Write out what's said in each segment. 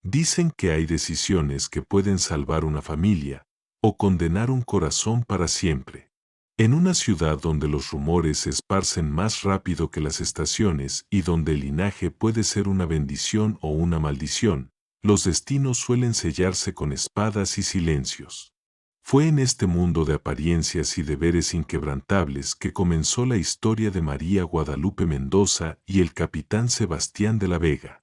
Dicen que hay decisiones que pueden salvar una familia o condenar un corazón para siempre. En una ciudad donde los rumores se esparcen más rápido que las estaciones y donde el linaje puede ser una bendición o una maldición, los destinos suelen sellarse con espadas y silencios. Fue en este mundo de apariencias y deberes inquebrantables que comenzó la historia de María Guadalupe Mendoza y el capitán Sebastián de la Vega.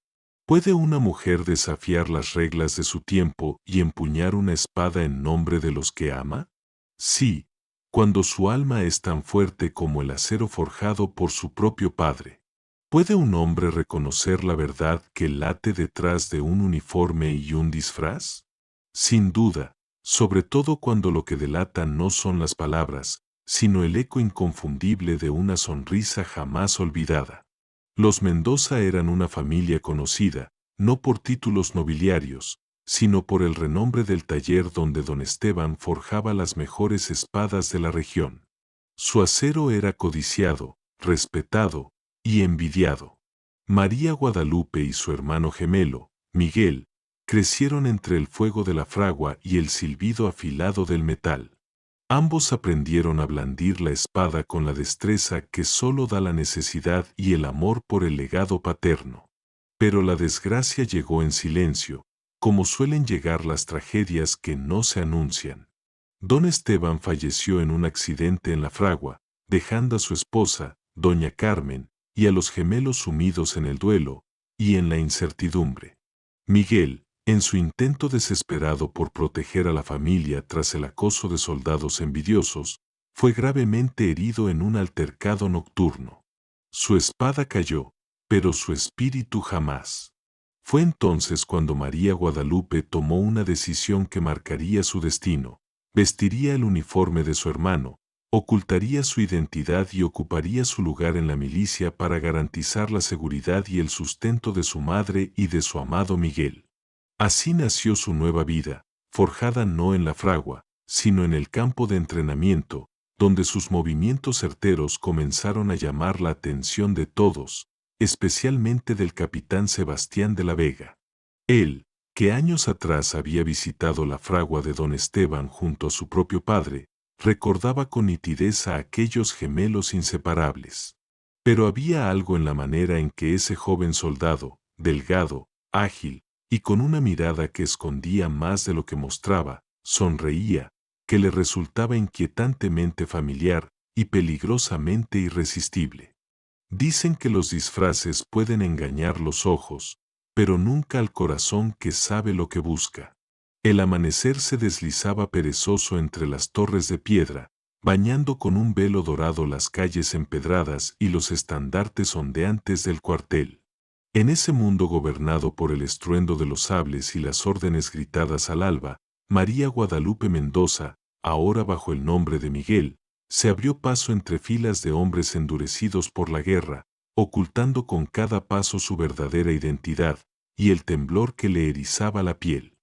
¿Puede una mujer desafiar las reglas de su tiempo y empuñar una espada en nombre de los que ama? Sí, cuando su alma es tan fuerte como el acero forjado por su propio padre. ¿Puede un hombre reconocer la verdad que late detrás de un uniforme y un disfraz? Sin duda, sobre todo cuando lo que delata no son las palabras, sino el eco inconfundible de una sonrisa jamás olvidada. Los Mendoza eran una familia conocida, no por títulos nobiliarios, sino por el renombre del taller donde don Esteban forjaba las mejores espadas de la región. Su acero era codiciado, respetado y envidiado. María Guadalupe y su hermano gemelo, Miguel, crecieron entre el fuego de la fragua y el silbido afilado del metal. Ambos aprendieron a blandir la espada con la destreza que solo da la necesidad y el amor por el legado paterno. Pero la desgracia llegó en silencio, como suelen llegar las tragedias que no se anuncian. Don Esteban falleció en un accidente en la fragua, dejando a su esposa, doña Carmen, y a los gemelos sumidos en el duelo y en la incertidumbre. Miguel, en su intento desesperado por proteger a la familia tras el acoso de soldados envidiosos, fue gravemente herido en un altercado nocturno. Su espada cayó, pero su espíritu jamás. Fue entonces cuando María Guadalupe tomó una decisión que marcaría su destino. Vestiría el uniforme de su hermano, ocultaría su identidad y ocuparía su lugar en la milicia para garantizar la seguridad y el sustento de su madre y de su amado Miguel. Así nació su nueva vida, forjada no en la fragua, sino en el campo de entrenamiento, donde sus movimientos certeros comenzaron a llamar la atención de todos, especialmente del capitán Sebastián de la Vega. Él, que años atrás había visitado la fragua de don Esteban junto a su propio padre, recordaba con nitidez a aquellos gemelos inseparables. Pero había algo en la manera en que ese joven soldado, delgado, ágil, y con una mirada que escondía más de lo que mostraba, sonreía, que le resultaba inquietantemente familiar y peligrosamente irresistible. Dicen que los disfraces pueden engañar los ojos, pero nunca al corazón que sabe lo que busca. El amanecer se deslizaba perezoso entre las torres de piedra, bañando con un velo dorado las calles empedradas y los estandartes ondeantes del cuartel. En ese mundo gobernado por el estruendo de los sables y las órdenes gritadas al alba, María Guadalupe Mendoza, ahora bajo el nombre de Miguel, se abrió paso entre filas de hombres endurecidos por la guerra, ocultando con cada paso su verdadera identidad y el temblor que le erizaba la piel.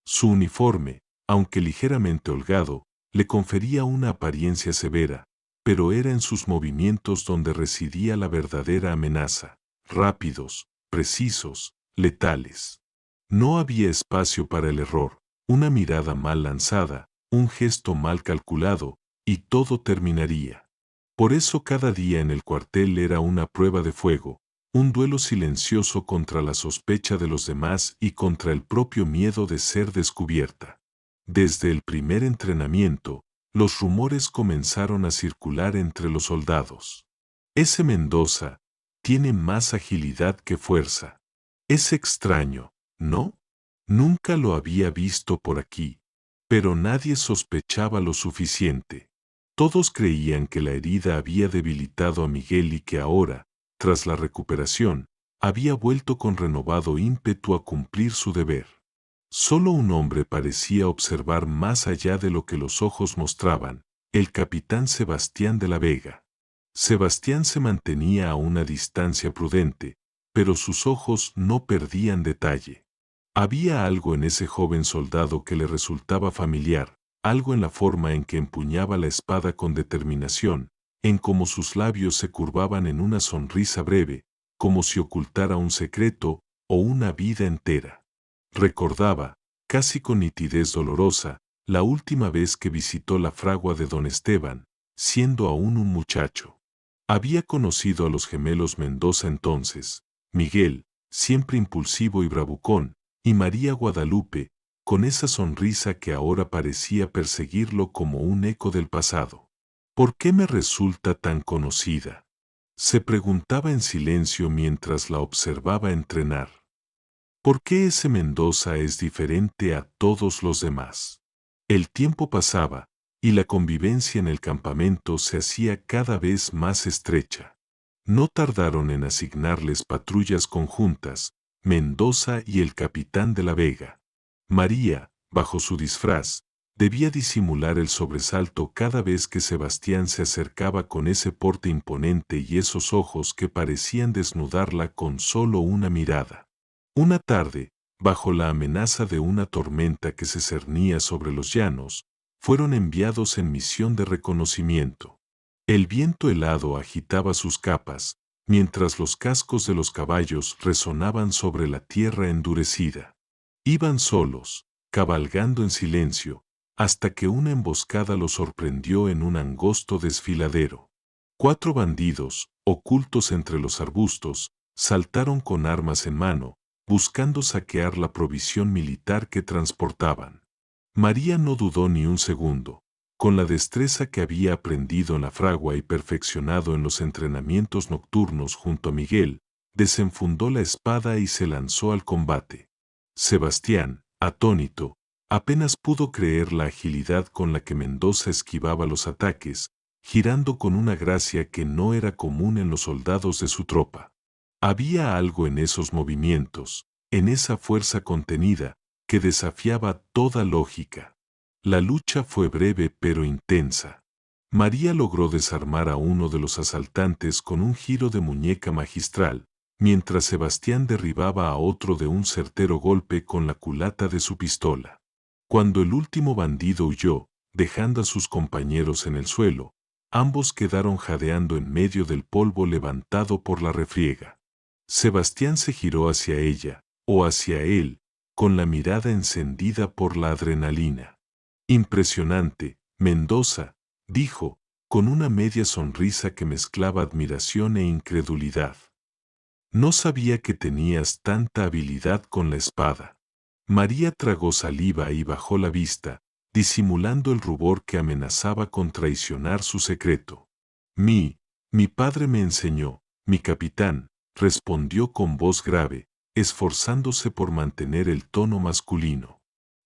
Su uniforme, aunque ligeramente holgado, le confería una apariencia severa, pero era en sus movimientos donde residía la verdadera amenaza, rápidos, precisos, letales. No había espacio para el error, una mirada mal lanzada, un gesto mal calculado, y todo terminaría. Por eso cada día en el cuartel era una prueba de fuego, un duelo silencioso contra la sospecha de los demás y contra el propio miedo de ser descubierta. Desde el primer entrenamiento, los rumores comenzaron a circular entre los soldados. Ese Mendoza tiene más agilidad que fuerza. Es extraño, ¿no? Nunca lo había visto por aquí, pero nadie sospechaba lo suficiente. Todos creían que la herida había debilitado a Miguel y que ahora, tras la recuperación, había vuelto con renovado ímpetu a cumplir su deber. Solo un hombre parecía observar más allá de lo que los ojos mostraban, el capitán Sebastián de la Vega. Sebastián se mantenía a una distancia prudente, pero sus ojos no perdían detalle. Había algo en ese joven soldado que le resultaba familiar, algo en la forma en que empuñaba la espada con determinación, en cómo sus labios se curvaban en una sonrisa breve, como si ocultara un secreto o una vida entera. Recordaba, casi con nitidez dolorosa, la última vez que visitó la fragua de don Esteban, siendo aún un muchacho. Había conocido a los gemelos Mendoza entonces, Miguel, siempre impulsivo y bravucón, y María Guadalupe, con esa sonrisa que ahora parecía perseguirlo como un eco del pasado. ¿Por qué me resulta tan conocida?, se preguntaba en silencio mientras la observaba entrenar. ¿Por qué ese Mendoza es diferente a todos los demás? El tiempo pasaba, y la convivencia en el campamento se hacía cada vez más estrecha. No tardaron en asignarles patrullas conjuntas, Mendoza y el capitán de la Vega. María, bajo su disfraz, debía disimular el sobresalto cada vez que Sebastián se acercaba con ese porte imponente y esos ojos que parecían desnudarla con solo una mirada. Una tarde, bajo la amenaza de una tormenta que se cernía sobre los llanos, fueron enviados en misión de reconocimiento. El viento helado agitaba sus capas, mientras los cascos de los caballos resonaban sobre la tierra endurecida. Iban solos, cabalgando en silencio, hasta que una emboscada los sorprendió en un angosto desfiladero. 4 bandidos, ocultos entre los arbustos, saltaron con armas en mano, buscando saquear la provisión militar que transportaban. María no dudó ni un segundo. Con la destreza que había aprendido en la fragua y perfeccionado en los entrenamientos nocturnos junto a Miguel, desenfundó la espada y se lanzó al combate. Sebastián, atónito, apenas pudo creer la agilidad con la que Mendoza esquivaba los ataques, girando con una gracia que no era común en los soldados de su tropa. Había algo en esos movimientos, en esa fuerza contenida, que desafiaba toda lógica. La lucha fue breve pero intensa. María logró desarmar a uno de los asaltantes con un giro de muñeca magistral, mientras Sebastián derribaba a otro de un certero golpe con la culata de su pistola. Cuando el último bandido huyó, dejando a sus compañeros en el suelo, ambos quedaron jadeando en medio del polvo levantado por la refriega. Sebastián se giró hacia ella, o hacia él, con la mirada encendida por la adrenalina. Impresionante, Mendoza, dijo, con una media sonrisa que mezclaba admiración e incredulidad. No sabía que tenías tanta habilidad con la espada. María tragó saliva y bajó la vista, disimulando el rubor que amenazaba con traicionar su secreto. Mi padre me enseñó, mi capitán, respondió con voz grave, esforzándose por mantener el tono masculino.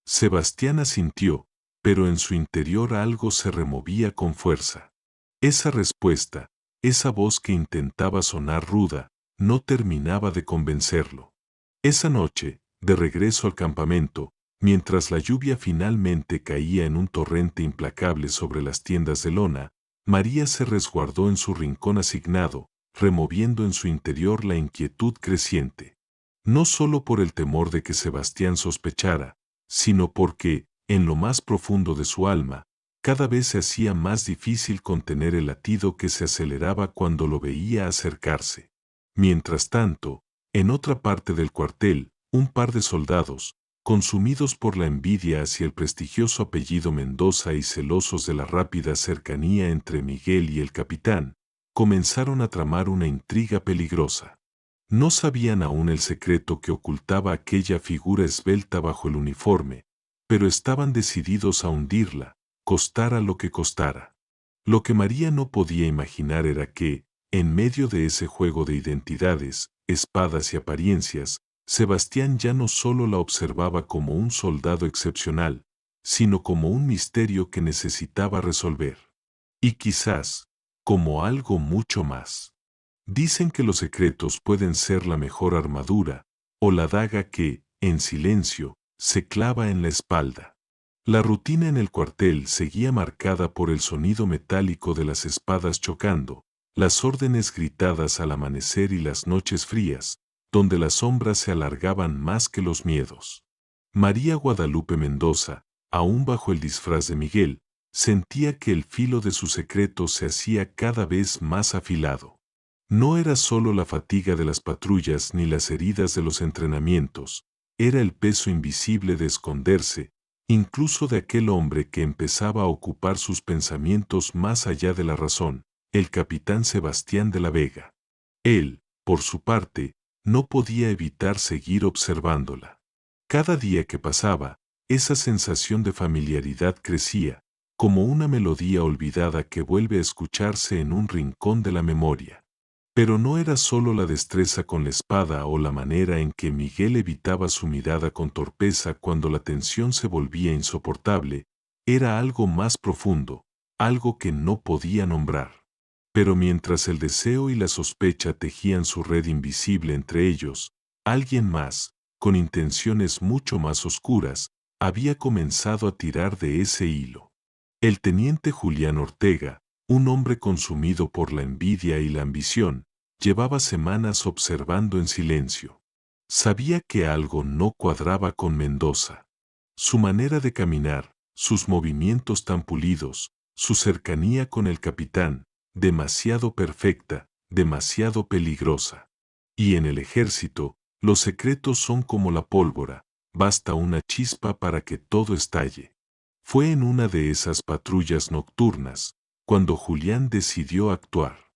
Sebastián asintió, pero en su interior algo se removía con fuerza. Esa respuesta, esa voz que intentaba sonar ruda, no terminaba de convencerlo. Esa noche, de regreso al campamento, mientras la lluvia finalmente caía en un torrente implacable sobre las tiendas de lona, María se resguardó en su rincón asignado, removiendo en su interior la inquietud creciente. No solo por el temor de que Sebastián sospechara, sino porque, en lo más profundo de su alma, cada vez se hacía más difícil contener el latido que se aceleraba cuando lo veía acercarse. Mientras tanto, en otra parte del cuartel, un par de soldados, consumidos por la envidia hacia el prestigioso apellido Mendoza y celosos de la rápida cercanía entre Miguel y el capitán, comenzaron a tramar una intriga peligrosa. No sabían aún el secreto que ocultaba aquella figura esbelta bajo el uniforme, pero estaban decididos a hundirla, costara lo que costara. Lo que María no podía imaginar era que, en medio de ese juego de identidades, espadas y apariencias, Sebastián ya no solo la observaba como un soldado excepcional, sino como un misterio que necesitaba resolver. Y quizás, como algo mucho más. Dicen que los secretos pueden ser la mejor armadura, o la daga que, en silencio, se clava en la espalda. La rutina en el cuartel seguía marcada por el sonido metálico de las espadas chocando, las órdenes gritadas al amanecer y las noches frías, donde las sombras se alargaban más que los miedos. María Guadalupe Mendoza, aún bajo el disfraz de Miguel, sentía que el filo de su secreto se hacía cada vez más afilado. No era solo la fatiga de las patrullas ni las heridas de los entrenamientos, era el peso invisible de esconderse, incluso de aquel hombre que empezaba a ocupar sus pensamientos más allá de la razón, el capitán Sebastián de la Vega. Él, por su parte, no podía evitar seguir observándola. Cada día que pasaba, esa sensación de familiaridad crecía, como una melodía olvidada que vuelve a escucharse en un rincón de la memoria. Pero no era solo la destreza con la espada o la manera en que Miguel evitaba su mirada con torpeza cuando la tensión se volvía insoportable, era algo más profundo, algo que no podía nombrar. Pero mientras el deseo y la sospecha tejían su red invisible entre ellos, alguien más, con intenciones mucho más oscuras, había comenzado a tirar de ese hilo. El teniente Julián Ortega, un hombre consumido por la envidia y la ambición, llevaba semanas observando en silencio. Sabía que algo no cuadraba con Mendoza. Su manera de caminar, sus movimientos tan pulidos, su cercanía con el capitán, demasiado perfecta, demasiado peligrosa. Y en el ejército, los secretos son como la pólvora, basta una chispa para que todo estalle. Fue en una de esas patrullas nocturnas, cuando Julián decidió actuar.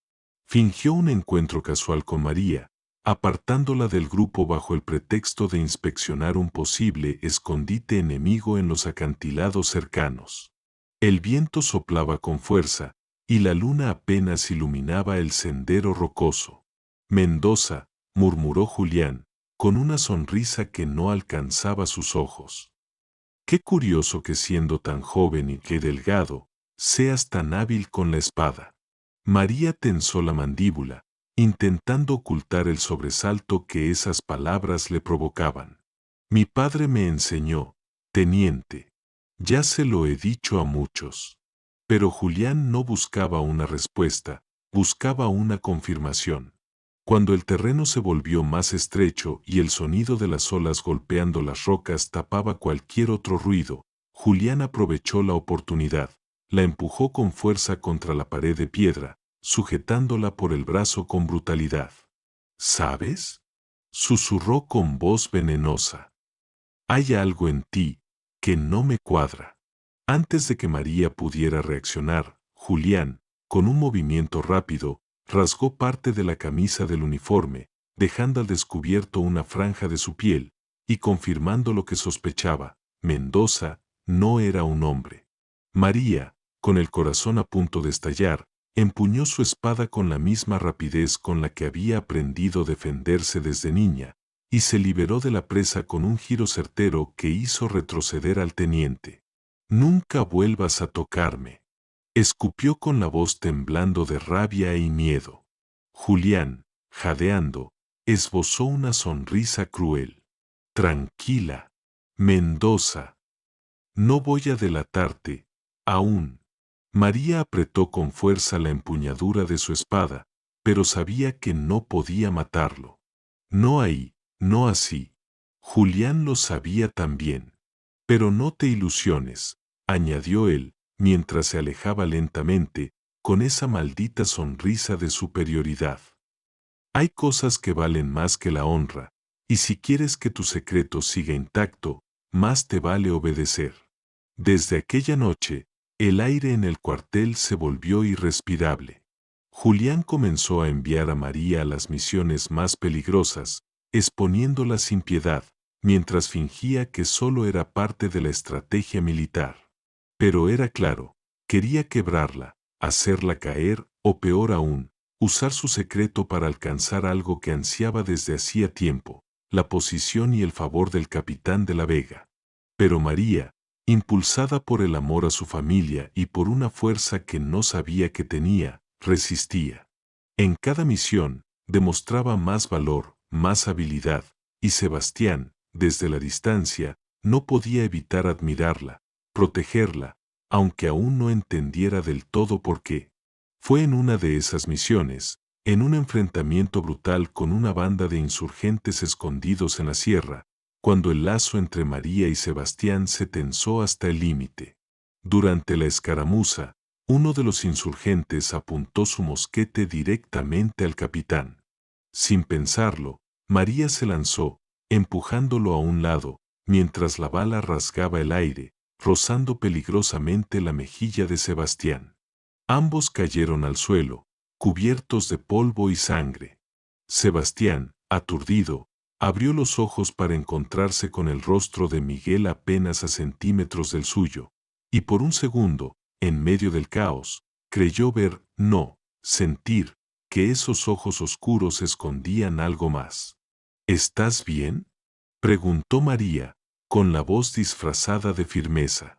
Fingió un encuentro casual con María, apartándola del grupo bajo el pretexto de inspeccionar un posible escondite enemigo en los acantilados cercanos. El viento soplaba con fuerza, y la luna apenas iluminaba el sendero rocoso. Mendoza, murmuró Julián, con una sonrisa que no alcanzaba sus ojos. Qué curioso que siendo tan joven y que delgado, seas tan hábil con la espada. María tensó la mandíbula, intentando ocultar el sobresalto que esas palabras le provocaban. Mi padre me enseñó, teniente. Ya se lo he dicho a muchos. Pero Julián no buscaba una respuesta, buscaba una confirmación. Cuando el terreno se volvió más estrecho y el sonido de las olas golpeando las rocas tapaba cualquier otro ruido, Julián aprovechó la oportunidad, la empujó con fuerza contra la pared de piedra, sujetándola por el brazo con brutalidad. ¿Sabes? Susurró con voz venenosa. Hay algo en ti que no me cuadra. Antes de que María pudiera reaccionar, Julián, con un movimiento rápido, rasgó parte de la camisa del uniforme, dejando al descubierto una franja de su piel, y confirmando lo que sospechaba, Mendoza no era un hombre. María, con el corazón a punto de estallar, empuñó su espada con la misma rapidez con la que había aprendido a defenderse desde niña, y se liberó de la presa con un giro certero que hizo retroceder al teniente. Nunca vuelvas a tocarme. Escupió con la voz temblando de rabia y miedo. Julián, jadeando, esbozó una sonrisa cruel. Tranquila, Mendoza. No voy a delatarte, aún. María apretó con fuerza la empuñadura de su espada, pero sabía que no podía matarlo. No ahí, no así. Julián lo sabía también. Pero no te ilusiones, añadió él, mientras se alejaba lentamente, con esa maldita sonrisa de superioridad. Hay cosas que valen más que la honra, y si quieres que tu secreto siga intacto, más te vale obedecer. Desde aquella noche, el aire en el cuartel se volvió irrespirable. Julián comenzó a enviar a María a las misiones más peligrosas, exponiéndola sin piedad, mientras fingía que solo era parte de la estrategia militar. Pero era claro, quería quebrarla, hacerla caer, o peor aún, usar su secreto para alcanzar algo que ansiaba desde hacía tiempo, la posición y el favor del capitán de la Vega. Pero María, impulsada por el amor a su familia y por una fuerza que no sabía que tenía, resistía. En cada misión, demostraba más valor, más habilidad, y Sebastián, desde la distancia, no podía evitar admirarla, protegerla, aunque aún no entendiera del todo por qué. Fue en una de esas misiones, en un enfrentamiento brutal con una banda de insurgentes escondidos en la sierra, cuando el lazo entre María y Sebastián se tensó hasta el límite. Durante la escaramuza, uno de los insurgentes apuntó su mosquete directamente al capitán. Sin pensarlo, María se lanzó, empujándolo a un lado, mientras la bala rasgaba el aire, rozando peligrosamente la mejilla de Sebastián. Ambos cayeron al suelo, cubiertos de polvo y sangre. Sebastián, aturdido, abrió los ojos para encontrarse con el rostro de Miguel apenas a centímetros del suyo, y por un segundo, en medio del caos, creyó ver, no, sentir, que esos ojos oscuros escondían algo más. ¿Estás bien?, preguntó María, con la voz disfrazada de firmeza.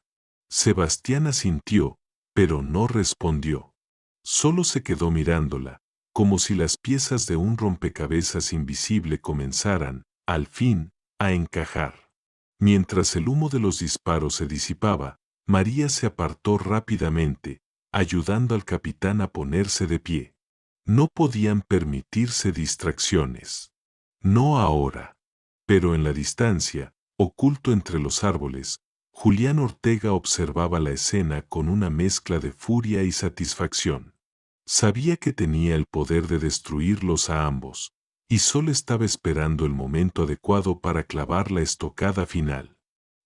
Sebastián asintió, pero no respondió. Solo se quedó mirándola, como si las piezas de un rompecabezas invisible comenzaran, al fin, a encajar. Mientras el humo de los disparos se disipaba, María se apartó rápidamente, ayudando al capitán a ponerse de pie. No podían permitirse distracciones. No ahora. Pero en la distancia, oculto entre los árboles, Julián Ortega observaba la escena con una mezcla de furia y satisfacción. Sabía que tenía el poder de destruirlos a ambos, y solo estaba esperando el momento adecuado para clavar la estocada final.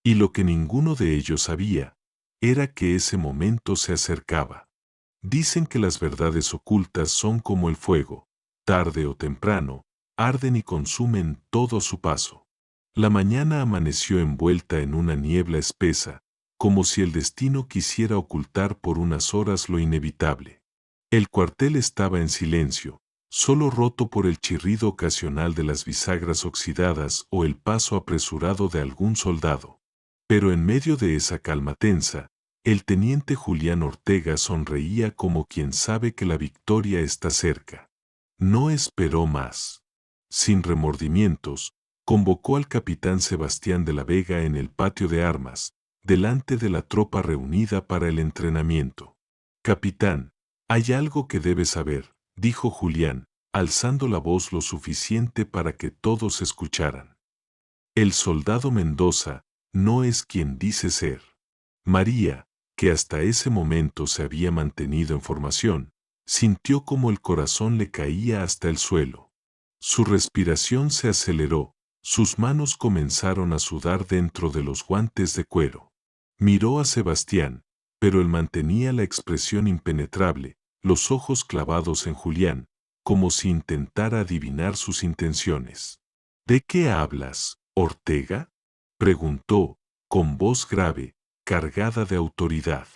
Y lo que ninguno de ellos sabía, era que ese momento se acercaba. Dicen que las verdades ocultas son como el fuego, tarde o temprano, arden y consumen todo a su paso. La mañana amaneció envuelta en una niebla espesa, como si el destino quisiera ocultar por unas horas lo inevitable. El cuartel estaba en silencio, solo roto por el chirrido ocasional de las bisagras oxidadas o el paso apresurado de algún soldado. Pero en medio de esa calma tensa, el teniente Julián Ortega sonreía como quien sabe que la victoria está cerca. No esperó más. Sin remordimientos, convocó al capitán Sebastián de la Vega en el patio de armas, delante de la tropa reunida para el entrenamiento. Capitán, hay algo que debe saber, dijo Julián, alzando la voz lo suficiente para que todos escucharan. El soldado Mendoza no es quien dice ser. María, que hasta ese momento se había mantenido en formación, sintió como el corazón le caía hasta el suelo. Su respiración se aceleró, sus manos comenzaron a sudar dentro de los guantes de cuero. Miró a Sebastián, pero él mantenía la expresión impenetrable, los ojos clavados en Julián, como si intentara adivinar sus intenciones. ¿De qué hablas, Ortega?, preguntó, con voz grave, cargada de autoridad.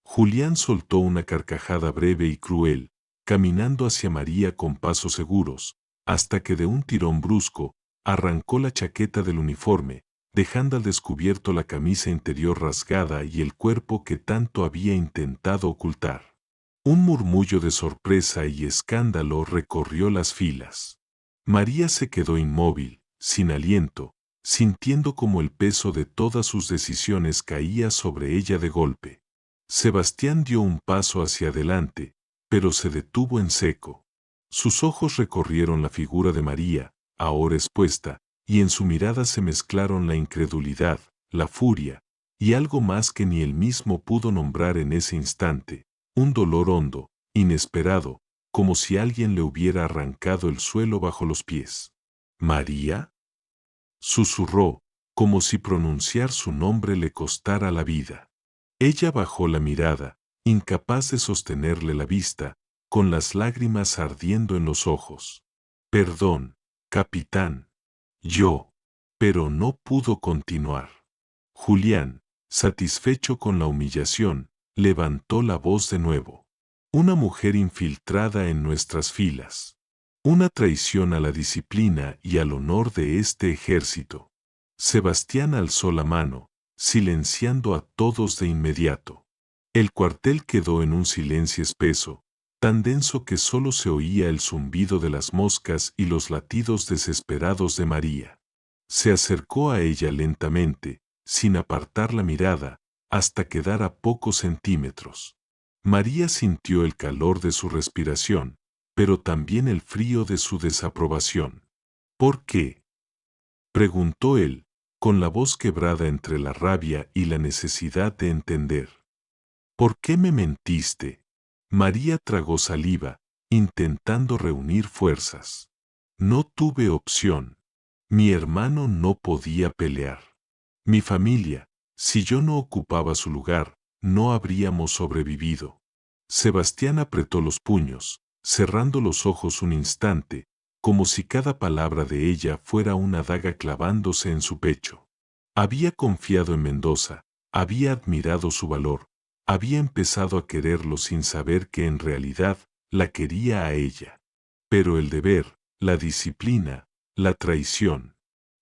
Julián soltó una carcajada breve y cruel, caminando hacia María con pasos seguros, hasta que de un tirón brusco, arrancó la chaqueta del uniforme, dejando al descubierto la camisa interior rasgada y el cuerpo que tanto había intentado ocultar. Un murmullo de sorpresa y escándalo recorrió las filas. María se quedó inmóvil, sin aliento, sintiendo como el peso de todas sus decisiones caía sobre ella de golpe. Sebastián dio un paso hacia adelante, pero se detuvo en seco. Sus ojos recorrieron la figura de María, ahora expuesta, y en su mirada se mezclaron la incredulidad, la furia, y algo más que ni él mismo pudo nombrar en ese instante, un dolor hondo, inesperado, como si alguien le hubiera arrancado el suelo bajo los pies. ¿María?, susurró, como si pronunciar su nombre le costara la vida. Ella bajó la mirada, incapaz de sostenerle la vista, con las lágrimas ardiendo en los ojos. Perdón, capitán. Yo. Pero no pudo continuar. Julián, satisfecho con la humillación, levantó la voz de nuevo. Una mujer infiltrada en nuestras filas. Una traición a la disciplina y al honor de este ejército. Sebastián alzó la mano, silenciando a todos de inmediato. El cuartel quedó en un silencio espeso, tan denso que solo se oía el zumbido de las moscas y los latidos desesperados de María. Se acercó a ella lentamente, sin apartar la mirada, hasta quedar a pocos centímetros. María sintió el calor de su respiración, pero también el frío de su desaprobación. ¿Por qué?, preguntó él, con la voz quebrada entre la rabia y la necesidad de entender. ¿Por qué me mentiste? María tragó saliva, intentando reunir fuerzas. No tuve opción. Mi hermano no podía pelear. Mi familia, si yo no ocupaba su lugar, no habríamos sobrevivido. Sebastián apretó los puños, cerrando los ojos un instante, como si cada palabra de ella fuera una daga clavándose en su pecho. Había confiado en Mendoza, había admirado su valor, había empezado a quererlo sin saber que en realidad la quería a ella. Pero el deber, la disciplina, la traición,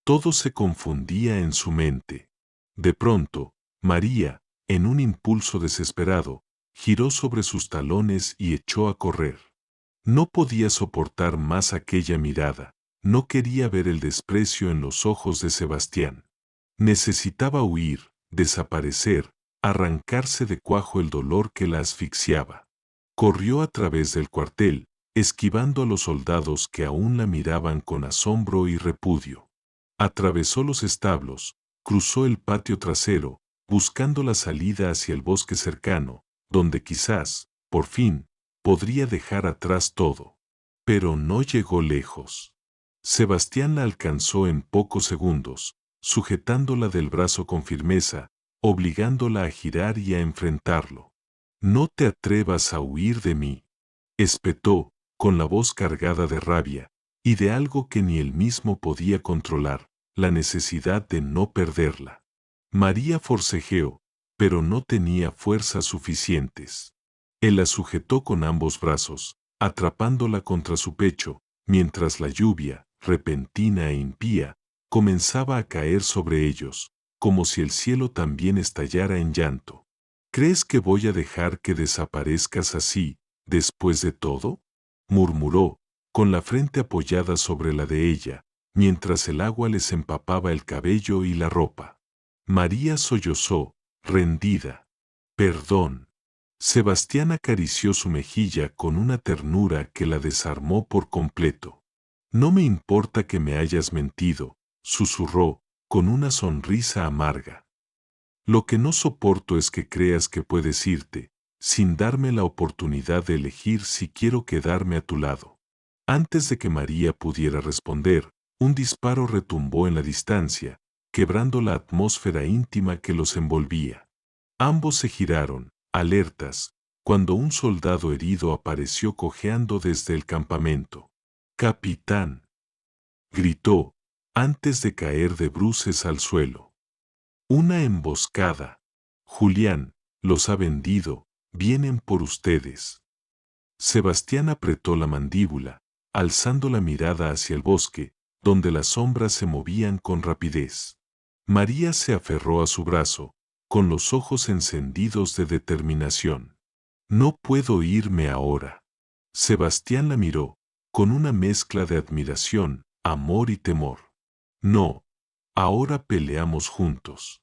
todo se confundía en su mente. De pronto, María, en un impulso desesperado, giró sobre sus talones y echó a correr. No podía soportar más aquella mirada, no quería ver el desprecio en los ojos de Sebastián. Necesitaba huir, desaparecer, arrancarse de cuajo el dolor que la asfixiaba. Corrió a través del cuartel, esquivando a los soldados que aún la miraban con asombro y repudio. Atravesó los establos, cruzó el patio trasero, buscando la salida hacia el bosque cercano, donde quizás, por fin, podría dejar atrás todo. Pero no llegó lejos. Sebastián la alcanzó en pocos segundos, sujetándola del brazo con firmeza, obligándola a girar y a enfrentarlo. «No te atrevas a huir de mí», espetó, con la voz cargada de rabia, y de algo que ni él mismo podía controlar, la necesidad de no perderla. María forcejeó, pero no tenía fuerzas suficientes. Él la sujetó con ambos brazos, atrapándola contra su pecho, mientras la lluvia, repentina e impía, comenzaba a caer sobre ellos, como si el cielo también estallara en llanto. «¿Crees que voy a dejar que desaparezcas así, después de todo?», murmuró, con la frente apoyada sobre la de ella, mientras el agua les empapaba el cabello y la ropa. María sollozó, rendida. «Perdón». Sebastián acarició su mejilla con una ternura que la desarmó por completo. «No me importa que me hayas mentido», susurró, con una sonrisa amarga. «Lo que no soporto es que creas que puedes irte, sin darme la oportunidad de elegir si quiero quedarme a tu lado». Antes de que María pudiera responder, un disparo retumbó en la distancia, quebrando la atmósfera íntima que los envolvía. Ambos se giraron, alertas, cuando un soldado herido apareció cojeando desde el campamento. «Capitán», gritó, antes de caer de bruces al suelo. «Una emboscada. Julián los ha vendido, vienen por ustedes». Sebastián apretó la mandíbula, alzando la mirada hacia el bosque, donde las sombras se movían con rapidez. María se aferró a su brazo, con los ojos encendidos de determinación. «No puedo irme ahora». Sebastián la miró, con una mezcla de admiración, amor y temor. «No, ahora peleamos juntos».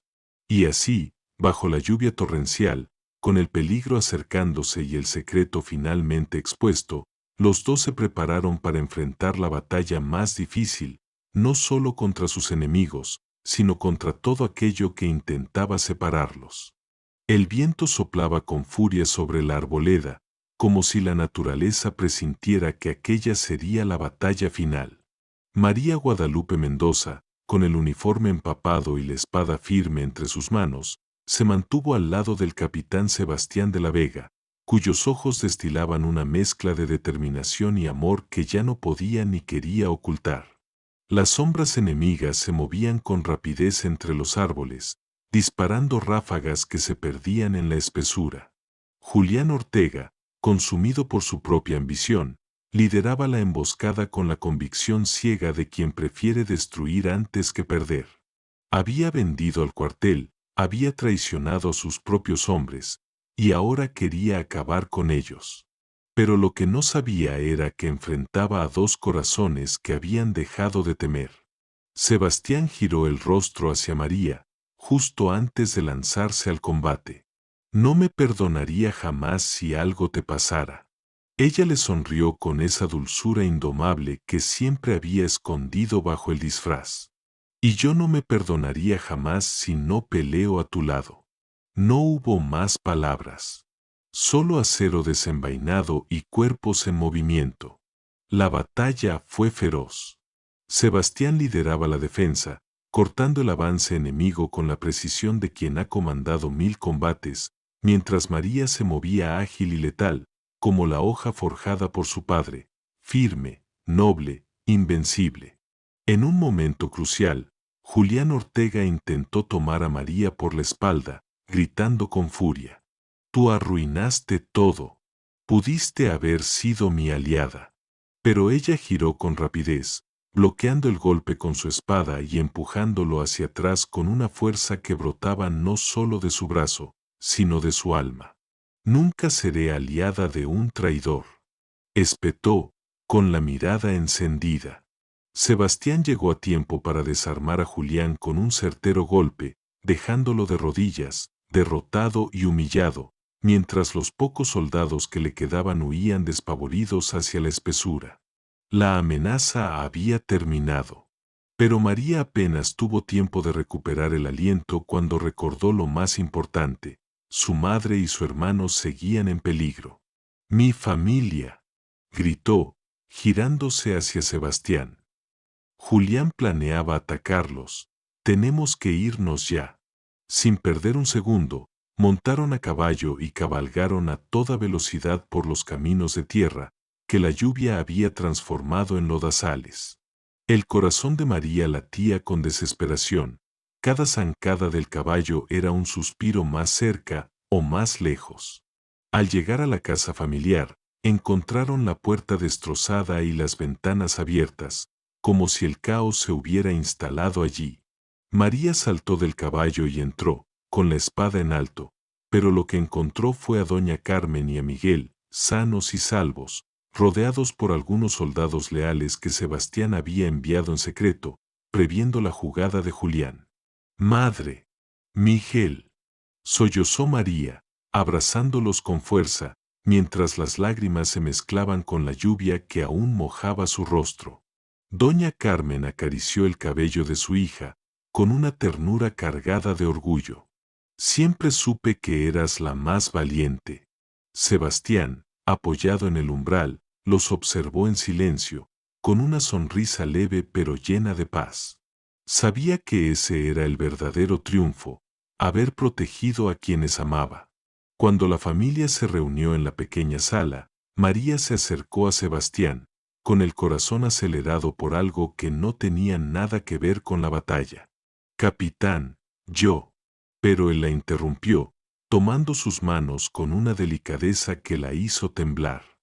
Y así, bajo la lluvia torrencial, con el peligro acercándose y el secreto finalmente expuesto, los dos se prepararon para enfrentar la batalla más difícil, no solo contra sus enemigos, sino contra todo aquello que intentaba separarlos. El viento soplaba con furia sobre la arboleda, como si la naturaleza presintiera que aquella sería la batalla final. María Guadalupe Mendoza, con el uniforme empapado y la espada firme entre sus manos, se mantuvo al lado del capitán Sebastián de la Vega, cuyos ojos destilaban una mezcla de determinación y amor que ya no podía ni quería ocultar. Las sombras enemigas se movían con rapidez entre los árboles, disparando ráfagas que se perdían en la espesura. Julián Ortega, consumido por su propia ambición, lideraba la emboscada con la convicción ciega de quien prefiere destruir antes que perder. Había vendido al cuartel, había traicionado a sus propios hombres, y ahora quería acabar con ellos. Pero lo que no sabía era que enfrentaba a dos corazones que habían dejado de temer. Sebastián giró el rostro hacia María, justo antes de lanzarse al combate. «No me perdonaría jamás si algo te pasara». Ella le sonrió con esa dulzura indomable que siempre había escondido bajo el disfraz. «Y yo no me perdonaría jamás si no peleo a tu lado». No hubo más palabras. Solo acero desenvainado y cuerpos en movimiento. La batalla fue feroz. Sebastián lideraba la defensa, cortando el avance enemigo con la precisión de quien ha comandado 1000 combates, mientras María se movía ágil y letal, como la hoja forjada por su padre, firme, noble, invencible. En un momento crucial, Julián Ortega intentó tomar a María por la espalda, gritando con furia: «Tú arruinaste todo. Pudiste haber sido mi aliada». Pero ella giró con rapidez, bloqueando el golpe con su espada y empujándolo hacia atrás con una fuerza que brotaba no solo de su brazo, sino de su alma. «Nunca seré aliada de un traidor», espetó, con la mirada encendida. Sebastián llegó a tiempo para desarmar a Julián con un certero golpe, dejándolo de rodillas, derrotado y humillado, mientras los pocos soldados que le quedaban huían despavoridos hacia la espesura. La amenaza había terminado. Pero María apenas tuvo tiempo de recuperar el aliento cuando recordó lo más importante: su madre y su hermano seguían en peligro. «Mi familia», gritó, girándose hacia Sebastián. Julián planeaba atacarlos. «Tenemos que irnos ya». Sin perder un segundo, montaron a caballo y cabalgaron a toda velocidad por los caminos de tierra, que la lluvia había transformado en lodazales. El corazón de María latía con desesperación. Cada zancada del caballo era un suspiro más cerca o más lejos. Al llegar a la casa familiar, encontraron la puerta destrozada y las ventanas abiertas, como si el caos se hubiera instalado allí. María saltó del caballo y entró, con la espada en alto, pero lo que encontró fue a doña Carmen y a Miguel, sanos y salvos, rodeados por algunos soldados leales que Sebastián había enviado en secreto, previendo la jugada de Julián. «Madre, Miguel», sollozó María, abrazándolos con fuerza, mientras las lágrimas se mezclaban con la lluvia que aún mojaba su rostro. Doña Carmen acarició el cabello de su hija, con una ternura cargada de orgullo. «Siempre supe que eras la más valiente». Sebastián, apoyado en el umbral, los observó en silencio, con una sonrisa leve pero llena de paz. Sabía que ese era el verdadero triunfo: haber protegido a quienes amaba. Cuando la familia se reunió en la pequeña sala, María se acercó a Sebastián, con el corazón acelerado por algo que no tenía nada que ver con la batalla. «Capitán, yo». Pero él la interrumpió, tomando sus manos con una delicadeza que la hizo temblar.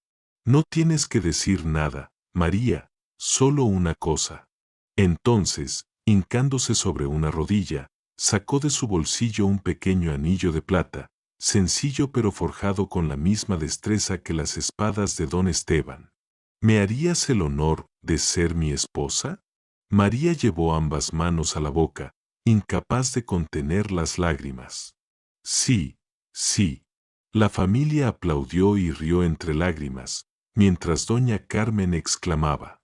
«No tienes que decir nada, María, solo una cosa». Entonces, hincándose sobre una rodilla, sacó de su bolsillo un pequeño anillo de plata, sencillo pero forjado con la misma destreza que las espadas de don Esteban. «¿Me harías el honor de ser mi esposa?». María llevó ambas manos a la boca, incapaz de contener las lágrimas. «Sí, sí». La familia aplaudió y rió entre lágrimas, mientras doña Carmen exclamaba: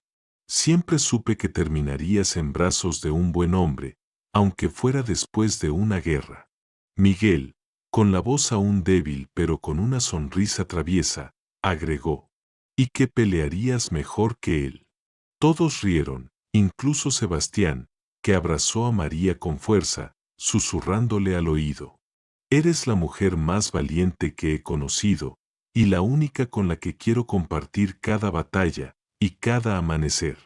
«Siempre supe que terminarías en brazos de un buen hombre, aunque fuera después de una guerra». Miguel, con la voz aún débil pero con una sonrisa traviesa, agregó: «Y que pelearías mejor que él». Todos rieron, incluso Sebastián, que abrazó a María con fuerza, susurrándole al oído: «Eres la mujer más valiente que he conocido, y la única con la que quiero compartir cada batalla y cada amanecer».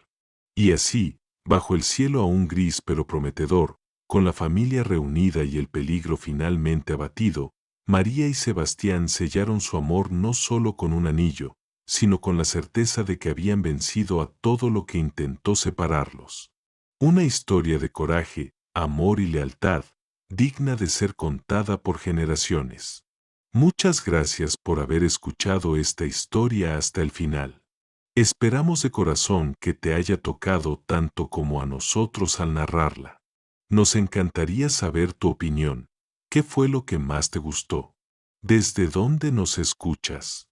Y así, bajo el cielo aún gris pero prometedor, con la familia reunida y el peligro finalmente abatido, María y Sebastián sellaron su amor no solo con un anillo, sino con la certeza de que habían vencido a todo lo que intentó separarlos. Una historia de coraje, amor y lealtad, digna de ser contada por generaciones. Muchas gracias por haber escuchado esta historia hasta el final. Esperamos de corazón que te haya tocado tanto como a nosotros al narrarla. Nos encantaría saber tu opinión. ¿Qué fue lo que más te gustó? ¿Desde dónde nos escuchas?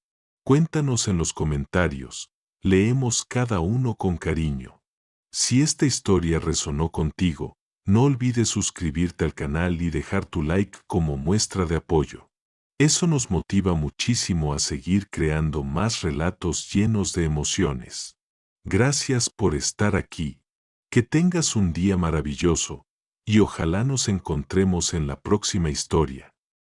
Cuéntanos en los comentarios. Leemos cada uno con cariño. Si esta historia resonó contigo, no olvides suscribirte al canal y dejar tu like como muestra de apoyo. Eso nos motiva muchísimo a seguir creando más relatos llenos de emociones. Gracias por estar aquí. Que tengas un día maravilloso y ojalá nos encontremos en la próxima historia.